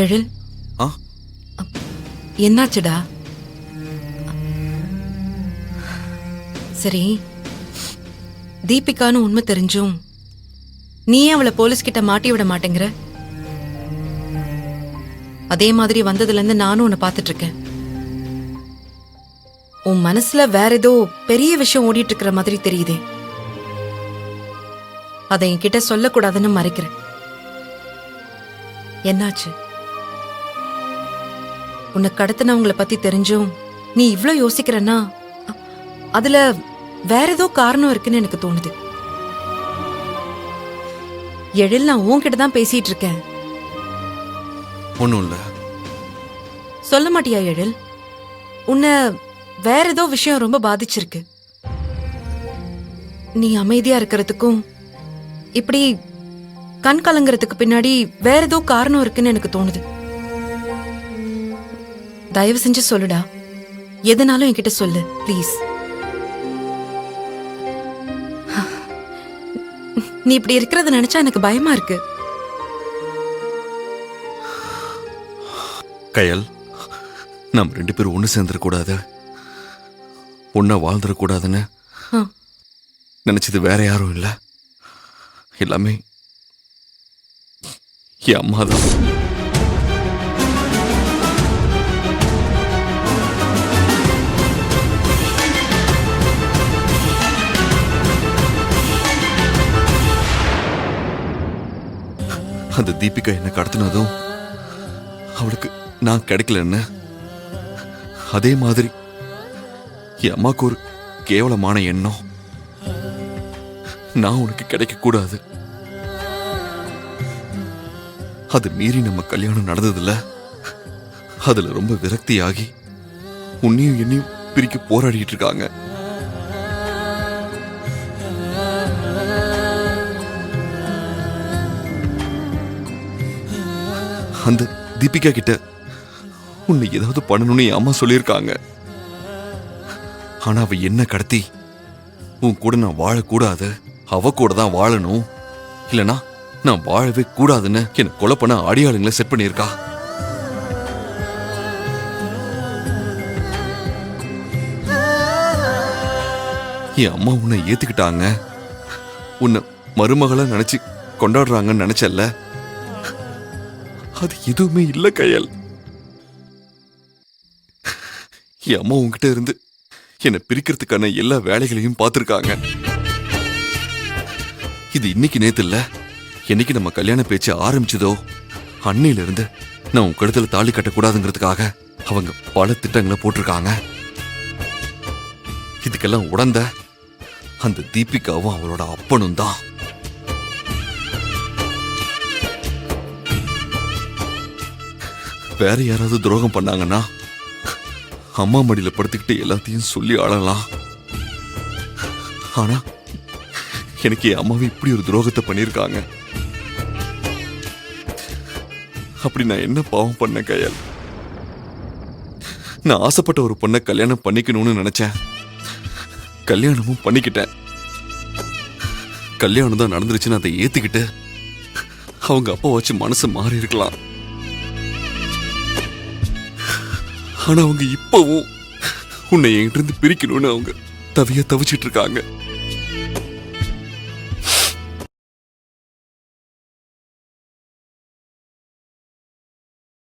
எழில், ஆ என்னாச்சுடா? சரி, தீபிகான்னு உண்மை தெரிஞ்சும் நீ அவளை போலீஸ் கிட்ட மாட்டி விட மாட்டேங்கிற? அதே மாதிரி வந்ததுல இருந்து நானும் உன்னை பார்த்துட்டு இருக்கேன். உன் மனசுல வேற ஏதோ பெரிய விஷயம் ஓடிட்டு இருக்கிற மாதிரி தெரியுதே. அதை என்கிட்ட சொல்லக்கூடாதுன்னு மறைக்கிறேன். என்னாச்சு? உன்னை கடத்தினவங்கள பத்தி தெரிஞ்சும் நீ இவ்ளோ யோசிக்கிறன்னா அதுல வேற ஏதோ காரணம் இருக்குன்னு எனக்கு தோணுது. எழில், நான் உன்கிட்ட தான் பேசிட்டு இருக்கேன். ஒண்ணும் இல்ல. சொல்ல மாட்டியா எழில்? உன்னை வேற ஏதோ விஷயம் ரொம்ப பாதிச்சிருக்கு. நீ அமைதியா இருக்கிறதுக்கும் இப்படி கண் கலங்குறதுக்கு பின்னாடி வேற ஏதோ காரணம் இருக்குன்னு எனக்கு தோணுது. தயவு செஞ்சு சொல்லுடா. எதனாலும் என்கிட்ட சொல்லு ப்ளீஸ். நீ இப்படி இருக்கிறத நினைச்சா எனக்கு பயமா இருக்கு. கயல், நாம் 2 பேரும் ஒண்ணு சேர்ந்துடக்கூடாது, ஒன்னா வாழ்ந்துடக்கூடாதுன்னு நினைச்சது வேற யாரும் இல்ல. எல்லாமே என் அம்மா தான். அந்த தீபிகா என்ன கடத்தினதும் அவளுக்கு நான் கிடைக்கலன்னு, அதே மாதிரி என் அம்மாவுக்கு ஒரு கேவலமான எண்ணம், நான் உனக்கு கிடைக்க கூடாது. அது மீறி நம்ம கல்யாணம் நடந்ததில்ல. அதுல ரொம்ப விரக்தியாகி உன்னையும் என்னையும் பிரிக்க போராடிட்டு இருக்காங்க. அந்த தீபிகா கிட்ட உன்னை ஏதாவது பண்ணணும்னு என் அம்மா சொல்லியிருக்காங்க. ஆனா அவ என்ன கடத்தி உன் கூட நான் வாழக்கூடாது, அவ கூட தான் வாழணும், இல்லனா நான் வாழவே கூடாதுன்னு என்ன கொலை பண்ண அடியாளுங்களை செட் பண்ணியிருக்கா. என் அம்மா உன்னை ஏத்துக்கிட்டாங்க, உன்னை மருமகளை நினைச்சு கொண்டாடுறாங்கன்னு நினைச்சல்ல, அது எதுவுமே இல்ல கயல். என் அம்மா உன்கிட்ட இருந்து என்னை பிரிக்கிறதுக்கான எல்லா வேலைகளையும் பார்த்திருக்காங்க. இது இன்னைக்கு நேத்து இல்ல, என்னைக்கு நம்ம கல்யாண பேச்சு ஆரம்பிச்சதோ அன்னையில இருந்து நான் உன் கழுத்துல தாலி கட்டக்கூடாதுங்கிறதுக்காக அவங்க பல திட்டங்களை போட்டிருக்காங்க. இதுக்கெல்லாம் உடந்த அந்த தீபிகாவும் அவளோட அப்பனும் தான். வேற யாராவது துரோகம் பண்ணாங்கன்னா அம்மா மடியில படுத்துக்கிட்டு எல்லாத்தையும் சொல்லி அழலாம். ஆனா எனக்கு என் அம்மாவை இப்படி ஒரு துரோகத்தை பண்ணிருக்காங்க. அப்படி நான் என்ன பாவம் பண்ண கயல்? நான் ஆசைப்பட்ட ஒரு பொண்ணை கல்யாணம் பண்ணிக்கணும்னு நினைச்சேன், கல்யாணமும் பண்ணிக்கிட்டேன். கல்யாணம் தான் நடந்துருச்சுன்னு அதை ஏத்துக்கிட்டு அவங்க அப்பா வச்சு மனசு மாறி இருக்கலாம். ஆனா அவங்க இப்பவும் உன்னை என்கிட்ட இருந்து பிரிக்கணும்னு அவங்க தவிச்சிட்டு இருக்காங்க.